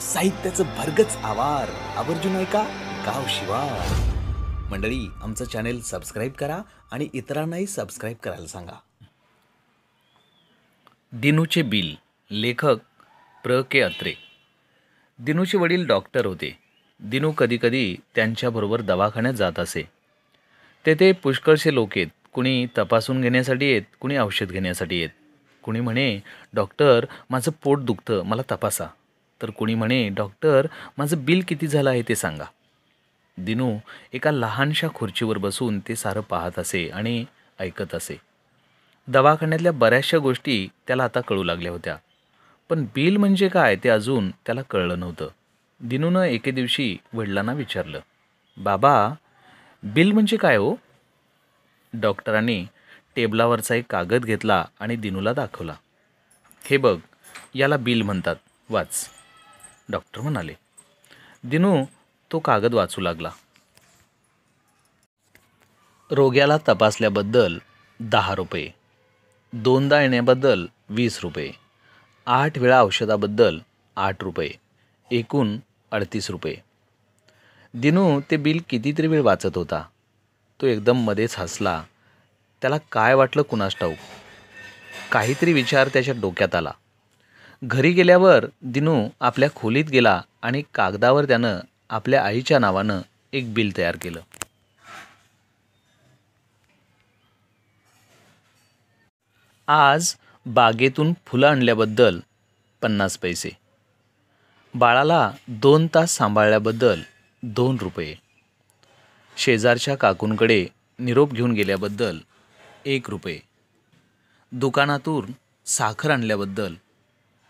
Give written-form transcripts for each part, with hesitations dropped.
साहित्याचं भरगच आवार आवर्जून ऐका गाव शिवार. मंडळी, आमचं चॅनेल सबस्क्राईब करा आणि इतरांनाही सबस्क्राईब करायला सांगा. दिनूचे बिल. लेखक प्र के अत्रे. दिनूचे वडील डॉक्टर होते. दिनू कधीकधी त्यांच्याबरोबर दवाखान्यात जात असे. तेथे पुष्कळसे लोक येत. कुणी तपासून घेण्यासाठी येत, कुणी औषध घेण्यासाठी येत. कुणी म्हणे, डॉक्टर माझं पोट दुखतं, मला तपासा. तर कुणी म्हणे, डॉक्टर माझं बिल किती झालं आहे ते सांगा. दिनू एका लहानशा खुर्चीवर बसून ते सारं पाहत असे आणि ऐकत असे. दवाखान्यातल्या बऱ्याचशा गोष्टी त्याला आता कळू लागल्या होत्या, पण बिल म्हणजे काय ते अजून त्याला कळलं नव्हतं. दिनूनं एके दिवशी वडिलांना विचारलं, बाबा, बिल म्हणजे काय हो? डॉक्टरांनी टेबलावरचा एक कागद घेतला आणि दिनूला दाखवला. हे बघ, याला बिल म्हणतात, वाच, डॉक्टर म्हणाले. दिनू तो कागद वाचू लागला. रोग्याला तपासल्याबद्दल 10 रुपये, 2दा येण्याबद्दल 20 रुपये, 8 वेळा औषधाबद्दल 8 रुपये, एकूण 38 रुपये. दिनू ते बिल कितीतरी वेळ वाचत होता. तो एकदम मध्येच हसला. त्याला काय वाटलं कुणास ठाऊक. काहीतरी विचार त्याच्या डोक्यात आला. घरी गेल्यावर दिनू आपल्या खोलीत गेला आणि कागदावर त्यानं आपल्या आईच्या नावानं एक बिल तयार केलं. आज बागेतून फुलं आणल्याबद्दल 50 पैसे, बाळाला 2 तास सांभाळल्याबद्दल 2 रुपये, शेजारच्या काकूंकडे निरोप घेऊन गेल्याबद्दल 1 रुपये, दुकानातून साखर आणल्याबद्दल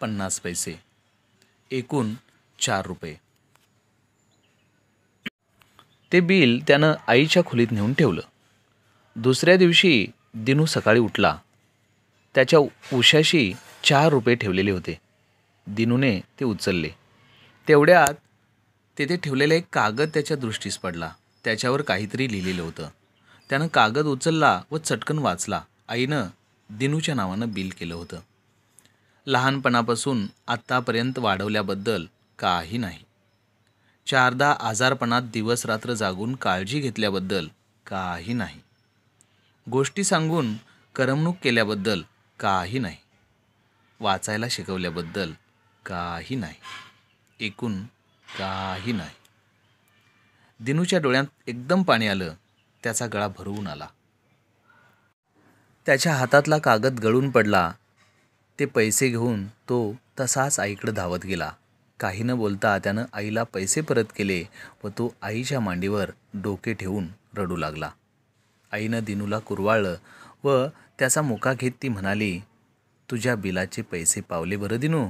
50 पैसे, एकूण 4 रुपये. ते बिल त्यानं आईच्या खोलीत नेऊन ठेवलं. दुसऱ्या दिवशी दिनू सकाळी उठला. त्याच्या उशाशी 4 रुपये ठेवलेले होते. दिनूने ते उचलले. तेवढ्यात तेथे ठेवलेला एक कागद त्याच्या दृष्टीस पडला. त्याच्यावर काहीतरी लिहिलेलं होतं. त्यानं कागद उचलला व चटकन वाचला. आईनं दिनूच्या नावानं बिल केलं होतं. लहानपणापासून आत्तापर्यंत वाढवल्याबद्दल काही नाही. 4दा आजारपणात दिवस रात्र जागून काळजी घेतल्याबद्दल काही नाही. गोष्टी सांगून करमणूक केल्याबद्दल काही नाही. वाचायला शिकवल्याबद्दल काही नाही. एकूण काही नाही. दिनूच्या डोळ्यात एकदम पाणी आलं. त्याचा गळा भरवून आला. त्याच्या हातातला कागद गळून पडला. ते पैसे घेऊन तो तसाच आईकडे धावत गेला. काही न बोलता त्यानं आईला पैसे परत केले व तो आईच्या मांडीवर डोके ठेवून रडू लागला. आईनं दिनूला कुरवाळलं व त्याचा मुका घेत ती म्हणाली, तुझ्या बिलाचे पैसे पावले बरं दिनू.